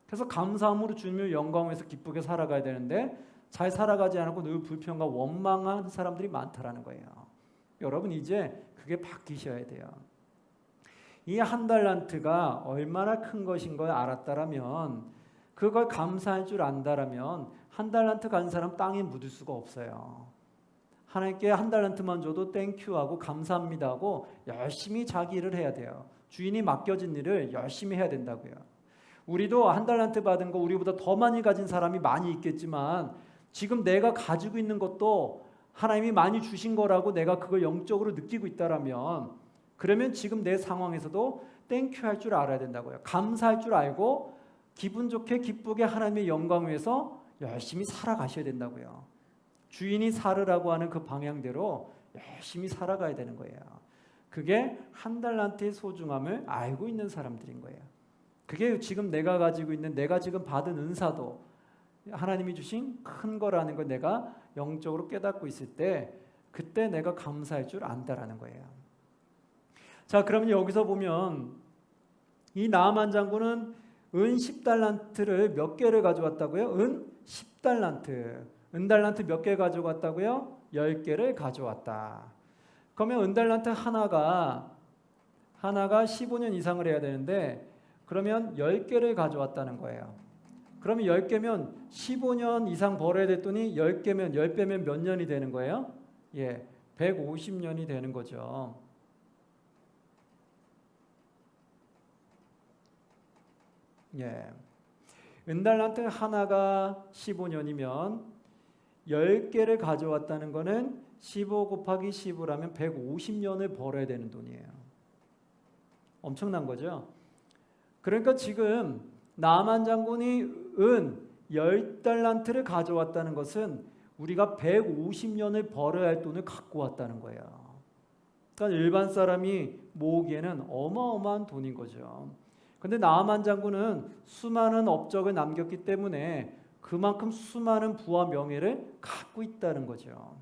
그래서 감사함으로 주님을 영광에서 기쁘게 살아가야 되는데 잘 살아가지 않고 늘 불평과 원망한 사람들이 많다라는 거예요. 여러분, 이제 그게 바뀌셔야 돼요. 이 1달란트가 얼마나 큰 것인 걸 알았다라면, 그걸 감사할 줄 안다라면 1달란트 가진 사람 땅에 묻을 수가 없어요. 하나님께 1달란트만 줘도 땡큐하고 감사합니다 하고 열심히 자기 일을 해야 돼요. 주인이 맡겨진 일을 열심히 해야 된다고요. 우리도 1달란트 받은 거 우리보다 더 많이 가진 사람이 많이 있겠지만 지금 내가 가지고 있는 것도 하나님이 많이 주신 거라고 내가 그걸 영적으로 느끼고 있다라면, 그러면 지금 내 상황에서도 땡큐 할 줄 알아야 된다고요. 감사할 줄 알고 기분 좋게 기쁘게 하나님의 영광을 위해서 열심히 살아가셔야 된다고요. 주인이 살으라고 하는 그 방향대로 열심히 살아가야 되는 거예요. 그게 1달란트의 소중함을 알고 있는 사람들인 거예요. 그게 지금 내가 가지고 있는, 내가 지금 받은 은사도 하나님이 주신 큰 거라는 걸 내가 영적으로 깨닫고 있을 때, 그때 내가 감사할 줄 안다라는 거예요. 자, 그러면 여기서 보면 이 나아만 장군은 은 10달란트를 몇 개를 가져왔다고요? 은 10달란트. 은달란트 몇 개 가져왔다고요? 10개를 가져왔다. 그러면 은달란트 하나가 15년 이상을 해야 되는데, 그러면 10개를 가져왔다는 거예요. 그러면 10개면 15년 이상 벌어야 됐더니 10배면 몇 년이 되는 거예요? 150년이 되는 거죠. 은달란트 하나가 15년이면 10개를 가져왔다는 거는 15 곱하기 15라면 150년을 벌어야 되는 돈이에요. 엄청난 거죠. 그러니까 지금 나아만 장군이 은 10달란트를 가져왔다는 것은 우리가 150년을 벌어야 할 돈을 갖고 왔다는 거예요. 그러니까 일반 사람이 모으기에는 어마어마한 돈인 거죠. 근데 나아만 장군은 수많은 업적을 남겼기 때문에 그만큼 수많은 부와 명예를 갖고 있다는 거죠.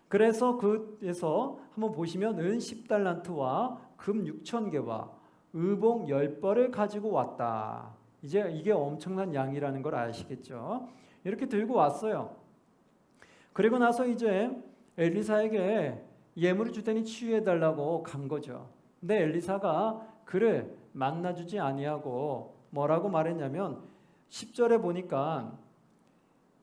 그래서 그에서 한번 보시면 은 10달란트와 금 6,000개와 의복 10벌을 가지고 왔다. 이제 이게 엄청난 양이라는 걸 아시겠죠? 이렇게 들고 왔어요. 그리고 나서 이제 엘리사에게 예물을 줄 테니 치유해 달라고 간 거죠. 근데 엘리사가 그를 만나주지 아니하고 뭐라고 말했냐면 10절에 보니까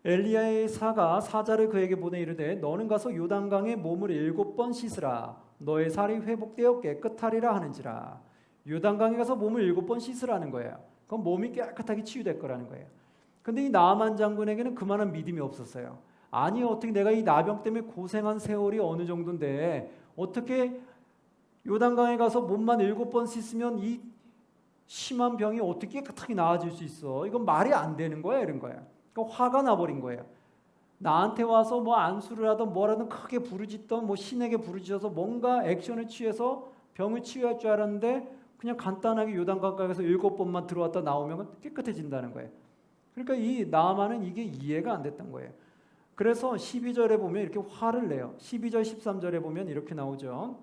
엘리야의 사가 사자를 그에게 보내 이르되 너는 가서 요단강에 몸을 7번 씻으라 너의 살이 회복되어 깨끗하리라 하는지라. 요단강에 가서 몸을 7번 씻으라는 거예요. 그럼 몸이 깨끗하게 치유될 거라는 거예요. 근데 이 나아만 장군에게는 그만한 믿음이 없었어요. 아니 어떻게 내가 이 나병 때문에 고생한 세월이 어느 정도인데 어떻게 요단강에 가서 몸만 7번 씻으면 이 심한 병이 어떻게 깨끗하게 나아질 수 있어? 이건 말이 안 되는 거야 이런 거야. 그러니까 화가 나버린 거예요. 나한테 와서 뭐 안수를 하든 뭐라든 크게 부르짖던 뭐 신에게 부르짖어서 뭔가 액션을 취해서 병을 치유할 줄 알았는데 그냥 간단하게 요단강가에서 7번만 들어왔다 나오면 깨끗해진다는 거예요. 그러니까 이 나아만은 이게 이해가 안 됐던 거예요. 그래서 12절에 보면 이렇게 화를 내요. 12절 13절에 보면 이렇게 나오죠.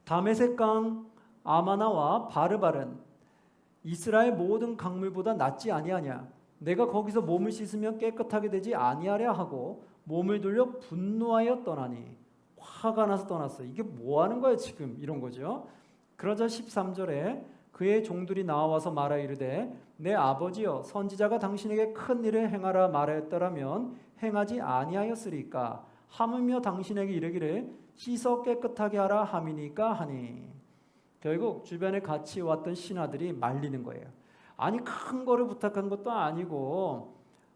다메섹 강 아마나와 바르바른 이스라엘 모든 강물보다 낫지 아니하냐. 내가 거기서 몸을 씻으면 깨끗하게 되지 아니하랴 하고 몸을 돌려 분노하여 떠나니. 화가 나서 떠났어. 이게 뭐 하는 거야 지금 이런 거죠. 그러자 13절에 그의 종들이 나와서 말하 이르되 내 아버지여 선지자가 당신에게 큰 일을 행하라 말하였더라면 행하지 아니하였으리까. 하물며 당신에게 이르기를 씻어 깨끗하게 하라 함이니까 하니. 결국 주변에 같이 왔던 신하들이 말리는 거예요. 아니 큰 거를 부탁한 것도 아니고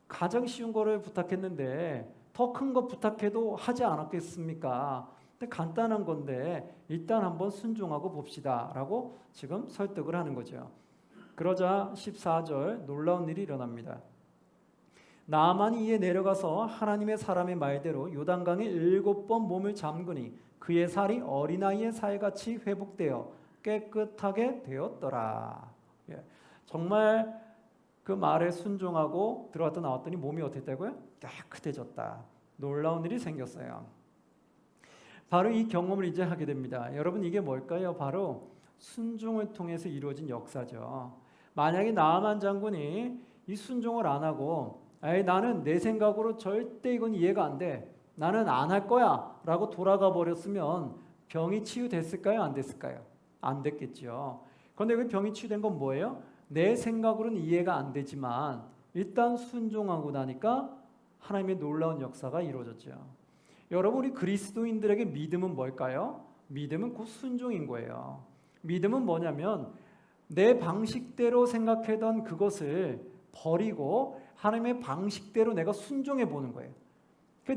가장 쉬운 거를 부탁했는데 더 큰 거 부탁해도 하지 않았겠습니까? 근데 간단한 건데 일단 한번 순종하고 봅시다 라고 지금 설득을 하는 거죠. 그러자 14절 놀라운 일이 일어납니다. 나아만이 이에 내려가서 하나님의 사람의 말대로 요단강에 7번 몸을 잠그니 그의 살이 어린아이의 살같이 회복되어 깨끗하게 되었더라. 예. 정말 그 말에 순종하고 들어갔다 나왔더니 몸이 어떻게 됐다고요? 깨끗해졌다. 놀라운 일이 생겼어요. 바로 이 경험을 이제 하게 됩니다. 여러분 이게 뭘까요? 바로 순종을 통해서 이루어진 역사죠. 만약에 나아만 장군이 이 순종을 안 하고 나는 내 생각으로 절대 이건 이해가 안 돼. 나는 안 할 거야 라고 돌아가 버렸으면 병이 치유됐을까요? 안 됐을까요? 안 됐겠죠. 그런데 그 병이 치유된 건 뭐예요? 내 생각으로는 이해가 안 되지만 일단 순종하고 나니까 하나님의 놀라운 역사가 이루어졌죠. 여러분 우리 그리스도인들에게 믿음은 뭘까요? 믿음은 곧 순종인 거예요. 믿음은 뭐냐면 내 방식대로 생각하던 그것을 버리고 하나님의 방식대로 내가 순종해 보는 거예요.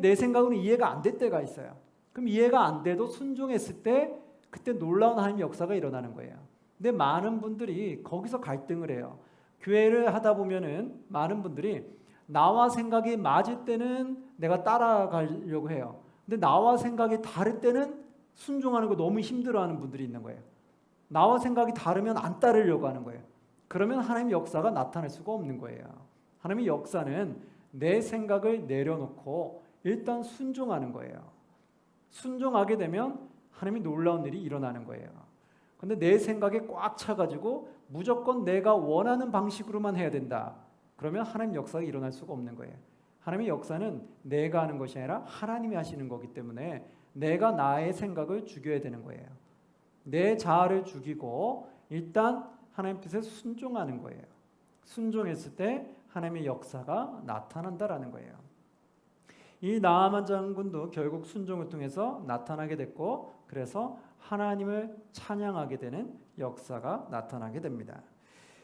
내 생각으로는 이해가 안 될 때가 있어요. 그럼 이해가 안 돼도 순종했을 때 그때 놀라운 하나님의 역사가 일어나는 거예요. 근데 많은 분들이 거기서 갈등을 해요. 교회를 하다 보면은 많은 분들이 나와 생각이 맞을 때는 내가 따라가려고 해요. 근데 나와 생각이 다를 때는 순종하는 거 너무 힘들어하는 분들이 있는 거예요. 나와 생각이 다르면 안 따르려고 하는 거예요. 그러면 하나님의 역사가 나타날 수가 없는 거예요. 하나님의 역사는 내 생각을 내려놓고 일단 순종하는 거예요. 순종하게 되면 하나님이 놀라운 일이 일어나는 거예요. 근데 내 생각에 꽉 차가지고 무조건 내가 원하는 방식으로만 해야 된다. 그러면 하나님 역사가 일어날 수가 없는 거예요. 하나님의 역사는 내가 하는 것이 아니라 하나님이 하시는 거기 때문에 내가 나의 생각을 죽여야 되는 거예요. 내 자아를 죽이고 일단 하나님 뜻에 순종하는 거예요. 순종했을 때 하나님의 역사가 나타난다라는 거예요. 이 나아만 장군도 결국 순종을 통해서 나타나게 됐고 그래서 하나님을 찬양하게 되는 역사가 나타나게 됩니다.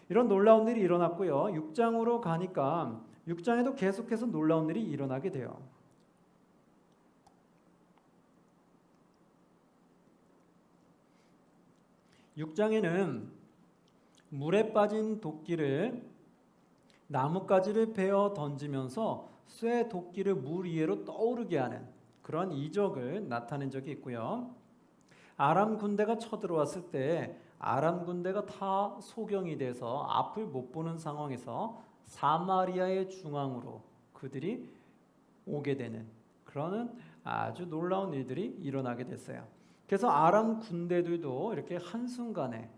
이런 놀라운 일이 일어났고요. 6장으로 가니까 6장에도 계속해서 놀라운 일이 일어나게 돼요. 6장에는 물에 빠진 도끼를 나뭇가지를 베어 던지면서 쇠 도끼를 물 위로 떠오르게 하는 그런 이적을 나타낸 적이 있고요. 아람 군대가 쳐들어왔을 때 아람 군대가 다 소경이 돼서 앞을 못 보는 상황에서 사마리아의 중앙으로 그들이 오게 되는 그런 아주 놀라운 일들이 일어나게 됐어요. 그래서 아람 군대들도 이렇게 한순간에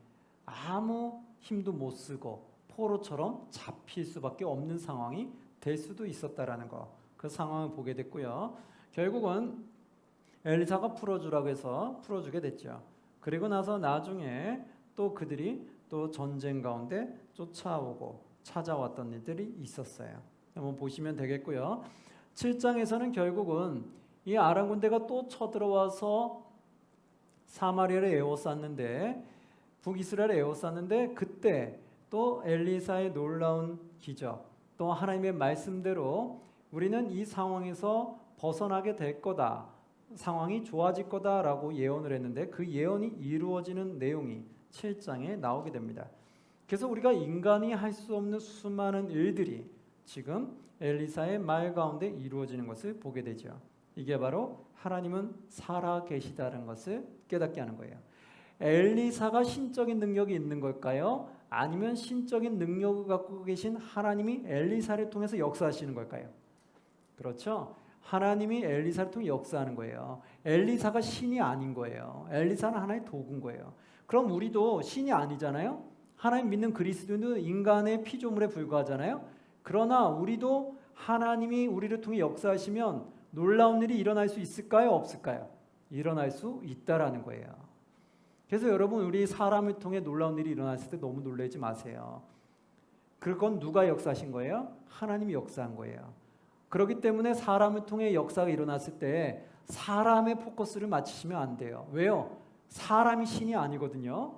아무 힘도 못 쓰고 포로처럼 잡힐 수밖에 없는 상황이 될 수도 있었다라는 거, 그 상황을 보게 됐고요. 결국은 엘리사가 풀어주라고 해서 풀어주게 됐죠. 그리고 나서 나중에 또 그들이 또 전쟁 가운데 쫓아오고 찾아왔던 일들이 있었어요. 한번 보시면 되겠고요. 7장에서는 결국은 이 아람 군대가 또 쳐들어와서 사마리아를 에워쌌는데, 북이스라엘을 에워쌌는데, 그때 또 엘리사의 놀라운 기적, 또 하나님의 말씀대로 우리는 이 상황에서 벗어나게 될 거다, 상황이 좋아질 거다라고 예언을 했는데 그 예언이 이루어지는 내용이 7장에 나오게 됩니다. 그래서 우리가 인간이 할 수 없는 수많은 일들이 지금 엘리사의 말 가운데 이루어지는 것을 보게 되죠. 이게 바로 하나님은 살아 계시다는 것을 깨닫게 하는 거예요. 엘리사가 신적인 능력이 있는 걸까요? 아니면 신적인 능력을 갖고 계신 하나님이 엘리사를 통해서 역사하시는 걸까요? 그렇죠. 하나님이 엘리사를 통해 역사하는 거예요. 엘리사가 신이 아닌 거예요. 엘리사는 하나의 도구인 거예요. 그럼 우리도 신이 아니잖아요. 하나님 믿는 그리스도인은 인간의 피조물에 불과하잖아요. 그러나 우리도 하나님이 우리를 통해 역사하시면 놀라운 일이 일어날 수 있을까요? 없을까요? 일어날 수 있다라는 거예요. 그래서 여러분, 우리 사람을 통해 놀라운 일이 일어났을 때 너무 놀라지 마세요. 그건 누가 역사하신 거예요? 하나님이 역사한 거예요. 그렇기 때문에 사람을 통해 역사가 일어났을 때 사람의 포커스를 맞추시면 안 돼요. 왜요? 사람이 신이 아니거든요.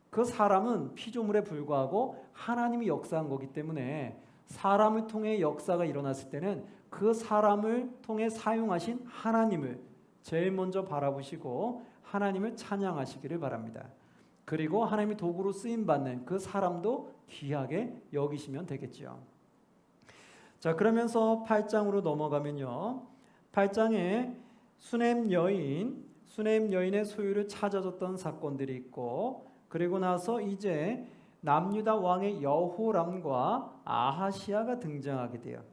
그 사람은 피조물에 불과하고 하나님이 역사한 거기 때문에 사람을 통해 역사가 일어났을 때는 그 사람을 통해 사용하신 하나님을 제일 먼저 바라보시고 하나님을 찬양하시기를 바랍니다. 그리고 하나님이 도구로 쓰임받는 그 사람도 귀하게 여기시면 되겠죠. 자, 그러면서 8장으로 넘어가면요. 8장에 수넴 여인의 소유를 찾아줬던 사건들이 있고, 그리고 나서 이제 남유다 왕의 여호람과 아하시야가 등장하게 돼요.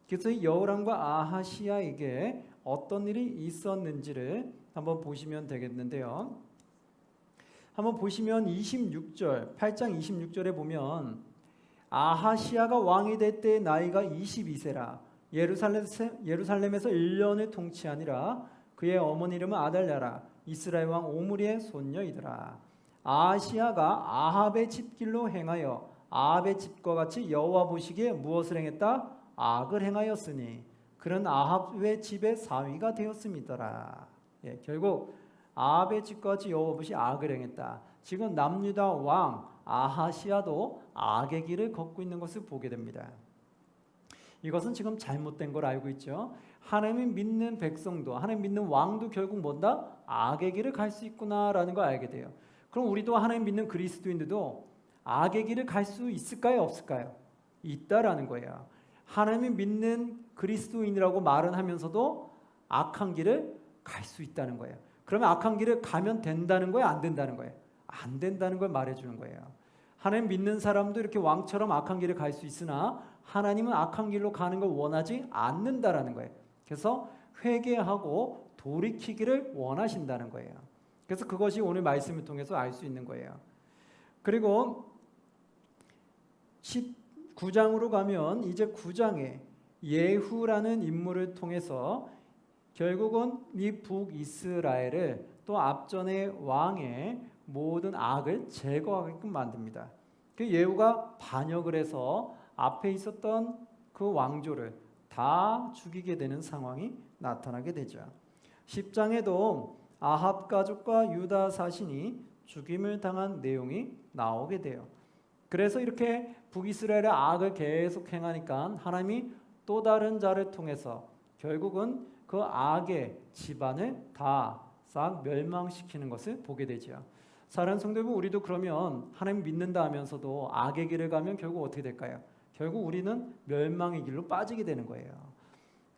그래서 이 여호람과 아하시야에게 어떤 일이 있었는지를 한번 보시면 되겠는데요. 한번 보시면 8장 26절에 보면 아하시야가 왕이 될 때 나이가 22세라 예루살렘에서 1년을 통치하니라. 그의 어머니 이름은 아달랴라. 이스라엘 왕 오므리의 손녀이더라. 아하시야가 아합의 집길로 행하여 아합의 집과 같이 여호와 보시기에 무엇을 행했다? 악을 행하였으니 그는 아합의 집의 사위가 되었음이더라. 결국 아합의 집과 같이 여호와 보시 악을 행했다. 지금 남유다 왕 아하시야도 악의 길을 걷고 있는 것을 보게 됩니다. 이것은 지금 잘못된 걸 알고 있죠. 하나님 믿는 백성도, 하나님 믿는 왕도 결국 뭔다? 악의 길을 갈 수 있구나라는 걸 알게 돼요. 그럼 우리도 하나님 믿는 그리스도인들도 악의 길을 갈 수 있을까요? 없을까요? 있다라는 거예요. 하나님 믿는 그리스도인이라고 말은 하면서도 악한 길을 갈 수 있다는 거예요. 그러면 악한 길을 가면 된다는 거예요? 안 된다는 거예요? 안 된다는 걸 말해주는 거예요. 하나님 믿는 사람도 이렇게 왕처럼 악한 길을 갈 수 있으나 하나님은 악한 길로 가는 걸 원하지 않는다라는 거예요. 그래서 회개하고 돌이키기를 원하신다는 거예요. 그래서 그것이 오늘 말씀을 통해서 알 수 있는 거예요. 그리고 19장으로 가면 이제 9장에 예후라는 인물을 통해서 결국은 이 북이스라엘을 또 앞전의 왕의 모든 악을 제거하게끔 만듭니다. 그 예후가 반역을 해서 앞에 있었던 그 왕조를 다 죽이게 되는 상황이 나타나게 되죠. 10장에도 아합 가족과 유다 사신이 죽임을 당한 내용이 나오게 돼요. 그래서 이렇게 북이스라엘의 악을 계속 행하니까 하나님이 또 다른 자를 통해서 결국은 그 악의 집안을 다 싹 멸망시키는 것을 보게 되죠. 사랑하는 성도 여러분, 우리도 그러면 하나님 믿는다 하면서도 악의 길을 가면 결국 어떻게 될까요? 결국 우리는 멸망의 길로 빠지게 되는 거예요.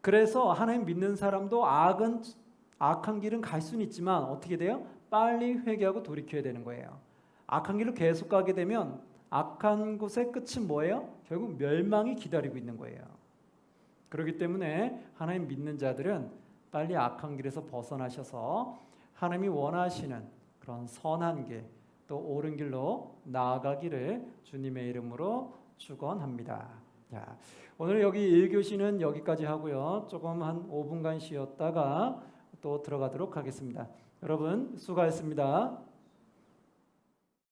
그래서 하나님 믿는 사람도 악한 길은 갈 수는 있지만 어떻게 돼요? 빨리 회개하고 돌이켜야 되는 거예요. 악한 길로 계속 가게 되면 악한 곳의 끝은 뭐예요? 결국 멸망이 기다리고 있는 거예요. 그렇기 때문에 하나님 믿는 자들은 빨리 악한 길에서 벗어나셔서 하나님이 원하시는 그런 선한 길, 또 옳은 길로 나아가기를 주님의 이름으로 축원합니다. 자, 오늘 여기 1교시는 여기까지 하고요. 조금 한 5분간 쉬었다가 또 들어가도록 하겠습니다. 여러분 수고하셨습니다.